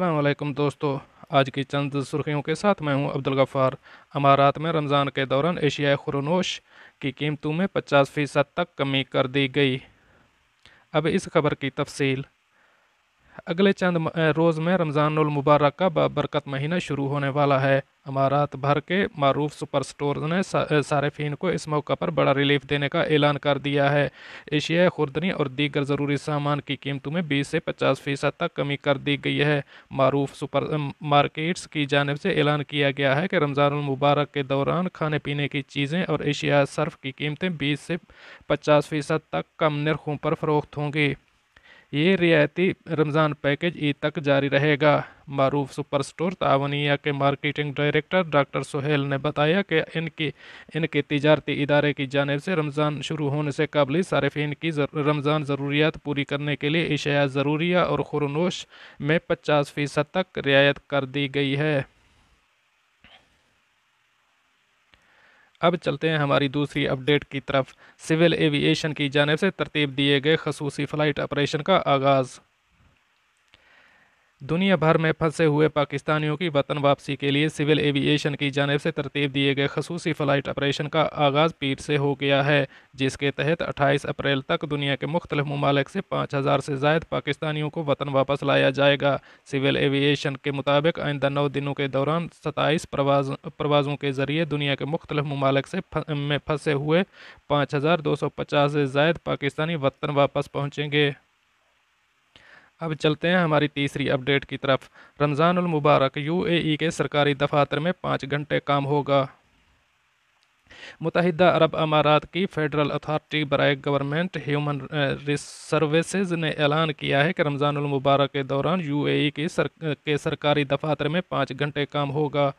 अस्सलाम वालेकुम दोस्तों। आज की चंद सुर्खियों के साथ मैं हूं अब्दुल गफ़ार। अमारात में रमज़ान के दौरान एशियाई खुरनोश की कीमतों में 50% तक कमी कर दी गई। अब इस खबर की तफसील। अगले चंद रोज़ में रमज़ानुल मुबारक का बरकत महीना शुरू होने वाला है। अमारात भर के मारूफ सुपर स्टोर ने सार्फिन को इस मौका पर बड़ा रिलीफ देने का ऐलान कर दिया है। एशियाई खुर्दनी और दीगर ज़रूरी सामान की कीमतों में 20 से 50% तक कमी कर दी गई है। मारूफ सुपर मार्केट्स की जानिब से ऐलान किया गया है कि रमज़ानुल मुबारक के दौरान खाने पीने की चीज़ें और एशिया सर्फ की कीमतें 20 से 50% तक कम निर्खों पर फ़रोख्त होंगी। ये रियायती रमज़ान पैकेज ईद तक जारी रहेगा। मारूफ सुपर स्टोर तावनिया के मार्केटिंग डायरेक्टर डॉक्टर सोहेल ने बताया कि इनके तिजारती इदारे की जानिब से रमज़ान शुरू होने से कबल ही सार्फिन की रमज़ान ज़रूरियात पूरी करने के लिए अशिया ज़रूरिया और खुरनोश में 50% तक रियायत कर दी गई है। अब चलते हैं हमारी दूसरी अपडेट की तरफ। सिविल एविएशन की जानिब से तरतीब दिए गए खसूसी फ़्लाइट ऑपरेशन का आगाज़। दुनिया भर में फंसे हुए पाकिस्तानियों की वतन वापसी के लिए सिविल एविएशन की जानिब से तरतीब दिए गए खसूसी फ़्लाइट ऑपरेशन का आगाज़ पीर से हो गया है, जिसके तहत 28 अप्रैल तक दुनिया के मुख्तलिफ ममालिक से 5000 से ज़ायद पाकिस्तानियों को वतन वापस लाया जाएगा। सिविल एविएशन के मुताबिक आइंदा 9 दिनों के दौरान 27 प्रवाज़ों के ज़रिए दुनिया के मुख्तलिफ ममालिक में फंसे हुए 5250 से ज़ायद पाकिस्तानी वतन वापस पहुँचेंगे। अब चलते हैं हमारी तीसरी अपडेट की तरफ। रमज़ानुल मुबारक यूएई के सरकारी दफातर में 5 घंटे काम होगा। मुत्तहिदा अरब अमारात की फेडरल अथॉरिटी बराए गवर्नमेंट ह्यूमन सर्विसेज ने ऐलान किया है कि रमज़ानुल मुबारक के दौरान यूएई के सरकारी दफातर में 5 घंटे काम होगा।